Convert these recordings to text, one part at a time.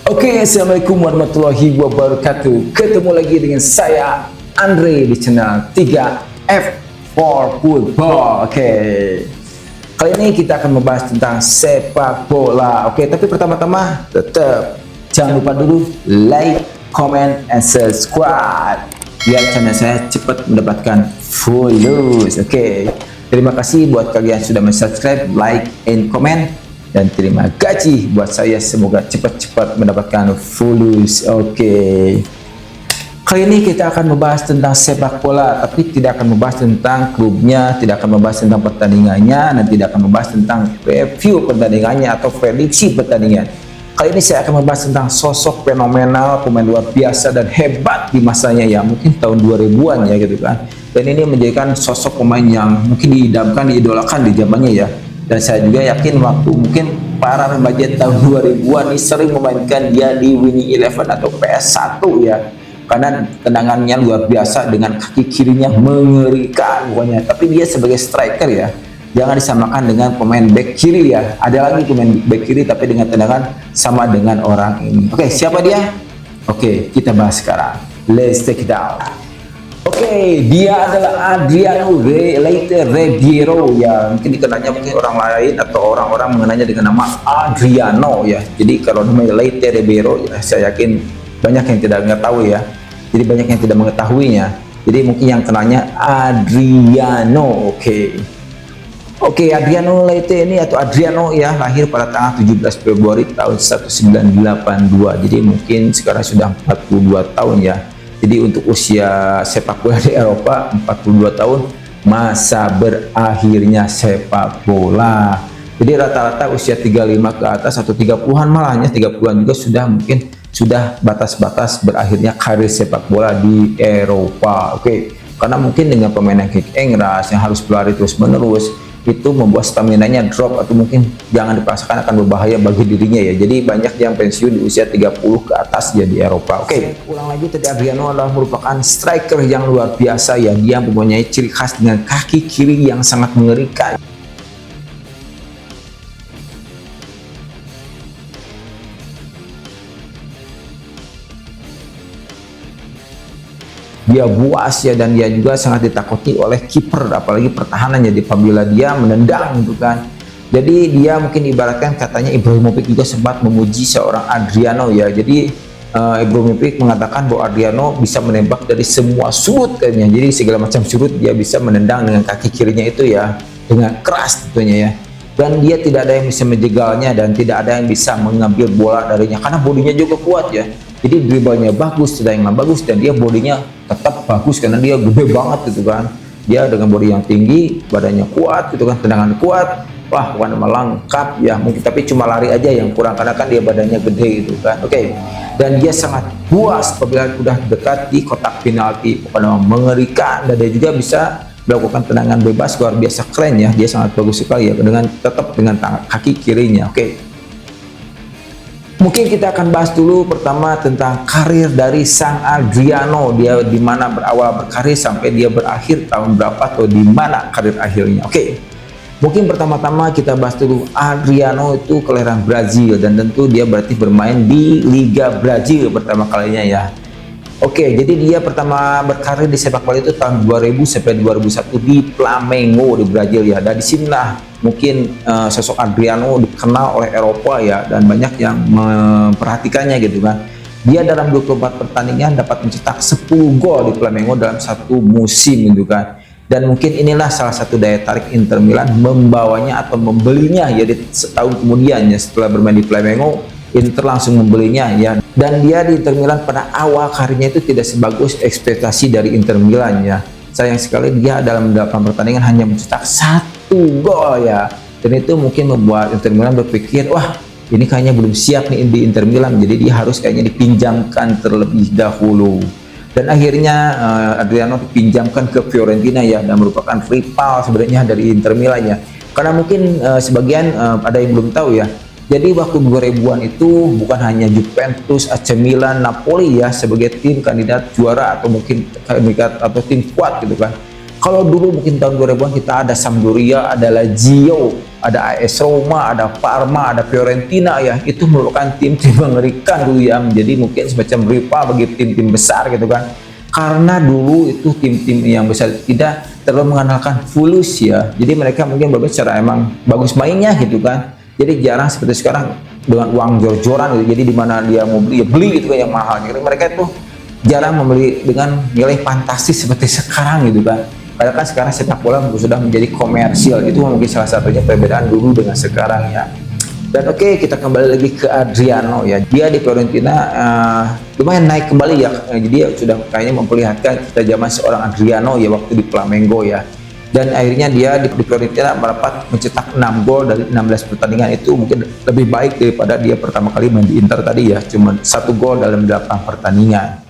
Oke, assalamualaikum warahmatullahi wabarakatuh. Ketemu lagi dengan saya Andre di channel 3F4 Football. Oke, kali ini kita akan membahas tentang sepak bola. Oke, tapi pertama-tama tetap jangan lupa dulu like, comment, and subscribe biar channel saya cepat mendapatkan followers. Oke, terima kasih buat kalian sudah subscribe, like, and comment. Dan terima kasih buat saya, semoga cepat-cepat mendapatkan followers. Oke. Kali ini kita akan membahas tentang sepak bola, tapi tidak akan membahas tentang klubnya, tidak akan membahas tentang pertandingannya, dan tidak akan membahas tentang review pertandingannya atau prediksi pertandingan. Kali ini saya akan membahas tentang sosok fenomenal, pemain luar biasa dan hebat di masanya ya, mungkin tahun 2000-an ya gitu kan. Dan ini menjadikan sosok pemain yang mungkin diidamkan, diidolakan di zamannya ya. Dan saya juga yakin waktu mungkin para remaja tahun 2000-an ini sering memainkan dia di Winning Eleven atau PS1 ya, karena tendangannya luar biasa dengan kaki kirinya mengerikan pokoknya. Tapi dia sebagai striker ya, jangan disamakan dengan pemain back kiri ya. Ada lagi pemain back kiri tapi dengan tendangan sama dengan orang ini. Oke, siapa dia? Oke, kita bahas sekarang. Let's take it down. Oke, dia adalah Adriano Leite Regueiro ya. Mungkin dikenalnya mungkin orang lain atau orang-orang mengenalnya dengan nama Adriano ya. Jadi kalau namanya Leite Regueiro ya, saya yakin banyak yang tidak tahu ya. Jadi banyak yang tidak mengetahuinya. Jadi mungkin yang kenalnya Adriano. Oke, Adriano Leite ini atau Adriano ya lahir pada tanggal 17 Februari tahun 1982. Jadi mungkin sekarang sudah 42 tahun ya. Jadi untuk usia sepak bola di Eropa 42 tahun, masa berakhirnya sepak bola. Jadi rata-rata usia 35 ke atas atau 30-an malahnya 30-an juga sudah mungkin sudah batas-batas berakhirnya karir sepak bola di Eropa. Oke, karena mungkin dengan pemain yang kick and rush yang harus berlari terus-menerus itu membuat stamina-nya drop atau mungkin jangan dipaksakan akan berbahaya bagi dirinya ya. Jadi banyak yang pensiun di usia 30 ke atas ya di Eropa. Oke, ulang lagi tadi, Adriano adalah merupakan striker yang luar biasa ya. Dia mempunyai ciri khas dengan kaki kiri yang sangat mengerikan. Dia buas ya, dan dia juga sangat ditakuti oleh kiper, apalagi pertahanannya apabila dia menendang gitu kan. Jadi dia mungkin ibaratkan katanya Ibrahimovic juga sempat memuji seorang Adriano ya. Jadi Ibrahimovic mengatakan bahwa Adriano bisa menembak dari semua sudut kayaknya. Jadi segala macam sudut dia bisa menendang dengan kaki kirinya itu ya, dengan keras tentunya ya. Dan dia tidak ada yang bisa menjegalnya dan tidak ada yang bisa mengambil bola darinya karena bodinya juga kuat ya. Jadi dribblenya bagus, tendangan bagus, dan dia bodinya tetap bagus karena dia gede banget gitu kan. Dia dengan bodi yang tinggi, badannya kuat gitu kan, tendangan kuat. Wah, bukan lengkap ya mungkin, tapi cuma lari aja yang kurang karena kan dia badannya gede gitu kan. Oke. Dan dia sangat puas apabila sudah dekat di kotak penalti, pokoknya mengerikan, dan dia juga bisa melakukan tendangan bebas luar biasa keren ya. Dia sangat bagus sekali ya dengan tetap dengan kaki kirinya. Oke. Mungkin kita akan bahas dulu pertama tentang karir dari sang Adriano. Dia di mana berawal berkarir sampai dia berakhir tahun berapa atau di mana karir akhirnya. Oke. Mungkin pertama-tama kita bahas dulu Adriano itu kelahiran Brazil dan tentu dia berarti bermain di Liga Brazil pertama kalinya ya. Oke, jadi dia pertama berkarir di sepak bola itu tahun 2000 sampai 2001 di Flamengo di Brazil ya. Dan di sinilah mungkin sosok Adriano dikenal oleh Eropa ya, dan banyak yang memperhatikannya gitu kan. Dia dalam 24 pertandingan dapat mencetak 10 gol di Flamengo dalam satu musim gitu kan. Dan mungkin inilah salah satu daya tarik Inter Milan membawanya atau membelinya ya di setahun kemudian ya, setelah bermain di Flamengo Inter langsung membelinya ya. Dan dia di Inter Milan pada awal karirnya itu tidak sebagus ekspektasi dari Inter Milan ya. Sayang sekali dia dalam 8 pertandingan hanya mencetak 1 gol ya. Dan itu mungkin membuat Inter Milan berpikir, wah ini kayaknya belum siap nih di Inter Milan, jadi dia harus kayaknya dipinjamkan terlebih dahulu. Dan akhirnya Adriano dipinjamkan ke Fiorentina ya, dan merupakan rival sebenarnya dari Inter Milan ya. Karena mungkin sebagian ada yang belum tahu ya. Jadi waktu 2000-an itu bukan hanya Juventus, AC Milan, Napoli ya sebagai tim kandidat juara atau mungkin kandidat atau tim kuat gitu kan. Kalau dulu mungkin tahun 2000-an kita ada Sampdoria, ada Lazio, ada AS Roma, ada Parma, ada Fiorentina ya, itu merupakan tim-tim mengerikan dulu ya, menjadi mungkin semacam rival bagi tim-tim besar gitu kan. Karena dulu itu tim-tim yang besar tidak terlalu mengandalkan fulus ya, jadi mereka mungkin bermain secara emang bagus mainnya gitu kan. Jadi jarang seperti sekarang dengan uang jor-joran gitu. Jadi di mana dia mau beli ya beli gitu kan yang mahal. Jadi mereka itu jarang membeli dengan nilai fantastis seperti sekarang gitu kan. Karena kan sekarang sepak bola sudah menjadi komersial, itu mungkin salah satunya perbedaan dulu dengan sekarang ya. Dan oke, kita kembali lagi ke Adriano ya. Dia di Fiorentina lumayan naik kembali ya. Jadi dia sudah kayaknya memperlihatkan kita zaman seorang Adriano ya waktu di Flamengo ya. Dan akhirnya dia di Fiorentina dapat mencetak 6 gol dari 16 pertandingan, itu mungkin lebih baik daripada dia pertama kali main di Inter tadi ya, cuma 1 gol dalam 8 pertandingan.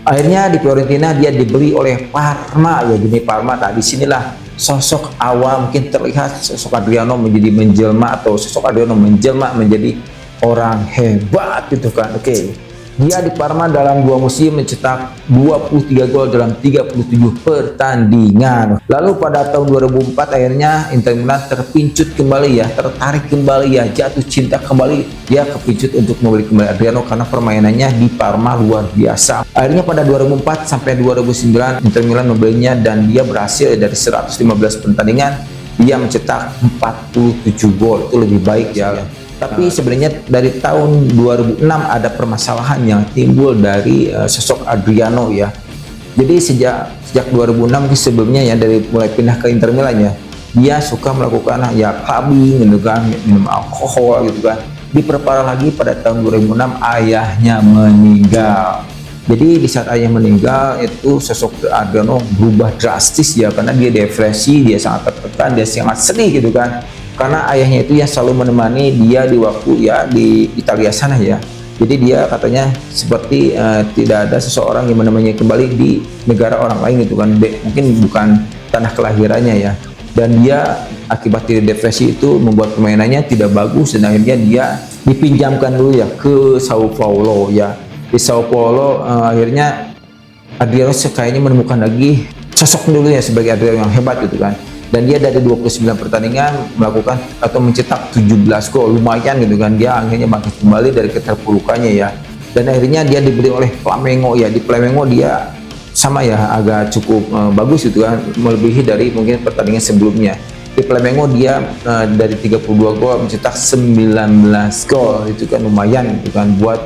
Akhirnya di Fiorentina dia dibeli oleh Parma ya. Gini Parma, tadi sinilah sosok awal mungkin terlihat sosok Adriano menjadi menjelma, atau sosok Adriano menjelma menjadi orang hebat gitu kan. Oke. Dia di Parma dalam 2 musim mencetak 23 gol dalam 37 pertandingan. Lalu pada tahun 2004 akhirnya Inter Milan terpincut kembali ya, tertarik kembali ya, jatuh cinta kembali. Dia kepincut untuk membeli kembali Adriano karena permainannya di Parma luar biasa. Akhirnya pada 2004 sampai 2009 Inter Milan membelinya dan dia berhasil dari 115 pertandingan dia mencetak 47 gol. Itu lebih baik ya. Tapi sebenarnya dari tahun 2006 ada permasalahan yang timbul dari sosok Adriano ya. Jadi sejak 2006 sebelumnya ya, dari mulai pindah ke Inter Milan ya, dia suka melakukan ya clubbing gitu kan, minum alkohol gitu kan. Diperparah lagi pada tahun 2006 ayahnya meninggal. Jadi di saat ayah meninggal itu sosok Adriano berubah drastis ya, karena dia depresi, dia sangat tertekan, dia sangat sedih gitu kan. Karena ayahnya itu yang selalu menemani dia di waktu ya di Italia sana ya. Jadi dia katanya seperti tidak ada seseorang yang menemani kembali di negara orang lain gitu kan. Mungkin bukan tanah kelahirannya ya. Dan dia akibat depresi itu membuat permainannya tidak bagus, dan akhirnya dia dipinjamkan dulu ya ke Sao Paulo ya. Di Sao Paulo akhirnya Adriano kayaknya menemukan lagi sosok dulu ya sebagai Adriano yang hebat gitu kan. Dan dia dari 29 pertandingan melakukan atau mencetak 17 gol, lumayan gitu kan. Dia akhirnya bangkit kembali dari keterpurukannya ya. Dan akhirnya dia dibeli oleh Flamengo ya. Di Flamengo dia sama ya, agak cukup bagus gitu kan, melebihi dari mungkin pertandingan sebelumnya. Di Flamengo dia dari 32 gol mencetak 19 gol, itu kan lumayan gitu kan, buat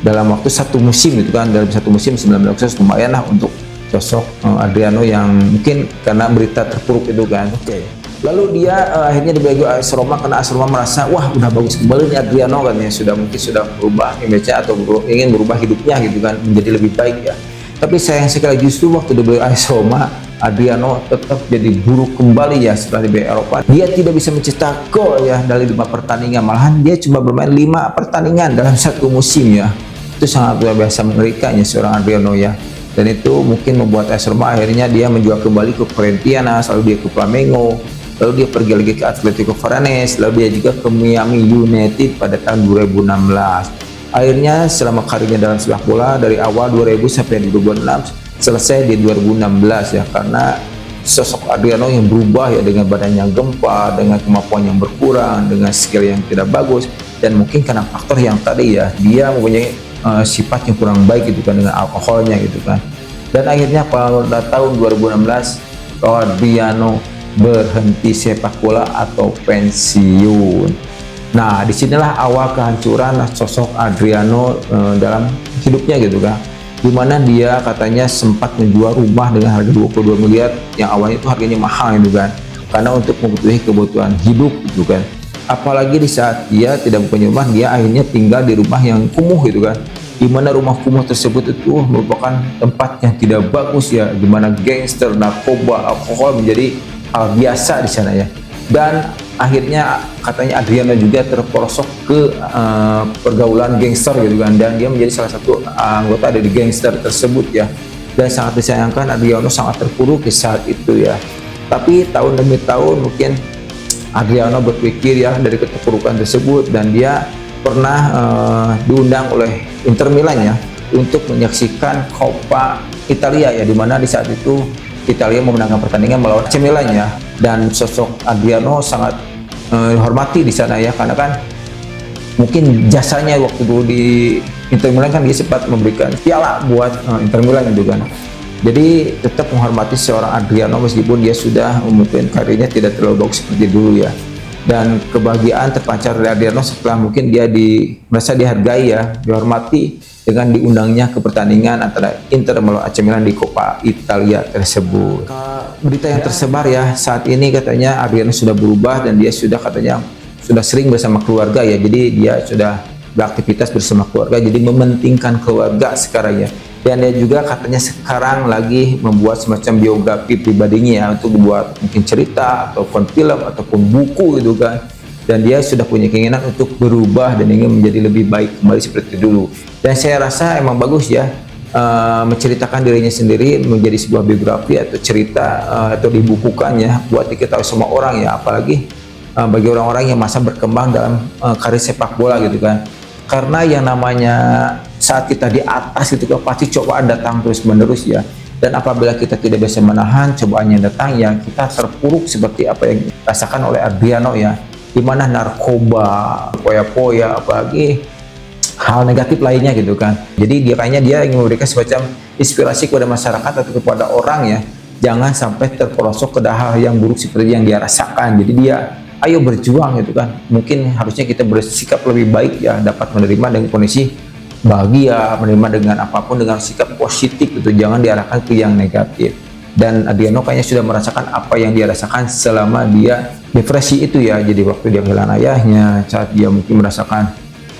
dalam waktu satu musim gitu kan. Dalam satu musim 19 gol lumayan lah untuk sosok Adriano yang mungkin karena berita terpuruk itu kan. Oke. Lalu dia akhirnya dibeli AS Roma karena AS Roma merasa wah udah bagus kembali nih Adriano kan ya, sudah berubah image atau ingin berubah hidupnya gitu kan, menjadi lebih baik ya. Tapi sayang sekali justru waktu dibeli AS Roma, Adriano tetap jadi buruk kembali ya setelah dibeli Eropa. Dia tidak bisa mencetak gol ya dari 5 pertandingan, malahan dia cuma bermain 5 pertandingan dalam satu musim ya. Itu sangat luar biasa mengerikan ya seorang Adriano ya. Dan itu mungkin membuat AS Roma akhirnya dia menjual kembali ke Fiorentina, lalu dia ke Flamengo, lalu dia pergi lagi ke Atletico Faranes, lalu dia juga ke Miami United pada tahun 2016. Akhirnya selama karirnya dalam sepak bola dari awal 2000 sampai 2006 selesai di 2016 ya, karena sosok Adriano yang berubah ya, dengan badan yang gempar, dengan kemampuan yang berkurang, dengan skill yang tidak bagus, dan mungkin karena faktor yang tadi ya, dia mempunyai sifat yang kurang baik gitu kan dengan alkoholnya gitu kan. Dan akhirnya pada tahun 2016 Adriano berhenti sepak bola atau pensiun. Nah disinilah awal kehancuran sosok Adriano dalam hidupnya gitu kan, dimana dia katanya sempat menjual rumah dengan harga 22 miliar yang awalnya itu harganya mahal gitu kan, karena untuk memenuhi kebutuhan hidup gitu kan. Apalagi di saat dia tidak mempunyai rumah, dia akhirnya tinggal di rumah yang kumuh gitu kan, dimana rumah kumuh tersebut itu merupakan tempat yang tidak bagus ya, dimana gangster, narkoba, alkohol menjadi hal biasa di sana ya. Dan akhirnya katanya Adriano juga terperosok ke pergaulan gangster gitu kan, dan dia menjadi salah satu anggota dari gangster tersebut ya. Dan sangat disayangkan Adriano sangat terpuruk di saat itu ya. Tapi tahun demi tahun mungkin Adriano berpikir ya dari keterpurukan tersebut, dan dia pernah diundang oleh Inter Milan ya untuk menyaksikan Coppa Italia ya, dimana di saat itu Italia memenangkan pertandingan melawan AC Milan ya. Dan sosok Adriano sangat hormati di sana ya, karena kan mungkin jasanya waktu dulu di Inter Milan kan dia sempat memberikan piala buat Inter Milan gitu kan. Jadi tetap menghormati seorang Adriano meskipun dia sudah mungkin karirnya tidak terlalu bagus seperti dulu ya. Dan kebahagiaan terpancar dari Adriano setelah mungkin dia merasa dihargai ya, dihormati dengan diundangnya ke pertandingan antara Inter melawan AC Milan di Coppa Italia tersebut. Berita yang tersebar ya, saat ini katanya Adriano sudah berubah dan dia sudah katanya sudah sering bersama keluarga ya, jadi dia sudah beraktivitas bersama keluarga, jadi mementingkan keluarga sekarang ya. Dan dia juga katanya sekarang lagi membuat semacam biografi pribadinya ya, untuk membuat mungkin cerita ataupun film ataupun buku gitu kan. Dan dia sudah punya keinginan untuk berubah dan ingin menjadi lebih baik kembali seperti dulu. Dan saya rasa emang bagus ya, menceritakan dirinya sendiri menjadi sebuah biografi atau cerita atau dibukukannya buat diketahui semua orang ya, apalagi bagi orang-orang yang masa berkembang dalam karir sepak bola gitu kan. Karena yang namanya saat kita di atas itu kan pasti cobaan datang terus menerus ya, dan apabila kita tidak bisa menahan cobaan yang datang ya, kita terpuruk seperti apa yang dirasakan oleh Adriano ya, dimana narkoba, poya-poya, apalagi hal negatif lainnya gitu kan. Jadi dia kayaknya dia ingin memberikan semacam inspirasi kepada masyarakat atau kepada orang ya, jangan sampai terperosok ke hal yang buruk seperti yang dia rasakan. Jadi dia ayo berjuang gitu kan. Mungkin harusnya kita bersikap lebih baik ya, dapat menerima dengan kondisi bahagia, menerima dengan apapun dengan sikap positif gitu, jangan diarahkan ke yang negatif. Dan Adriano kayaknya sudah merasakan apa yang dia rasakan selama dia depresi itu ya. Jadi waktu dia kehilangan ayahnya, saat dia mungkin merasakan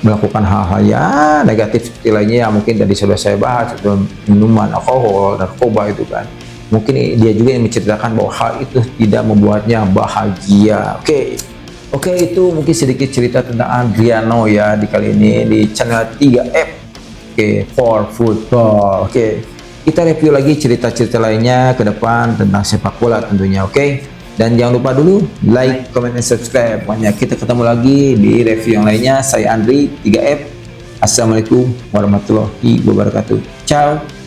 melakukan hal-hal ya negatif seperti lainnya ya, mungkin tadi sudah saya bahas, itu minuman, alkohol, narkoba itu kan. Mungkin dia juga yang menceritakan bahwa hal itu tidak membuatnya bahagia. Oke, itu mungkin sedikit cerita tentang Adriano ya di kali ini di channel 3F. For Football. Kita review lagi cerita-cerita lainnya ke depan tentang sepak bola tentunya. Dan jangan lupa dulu like, comment, dan subscribe. Pokoknya kita ketemu lagi di review yang lainnya. Saya Andri 3F. Assalamualaikum warahmatullahi wabarakatuh. Ciao.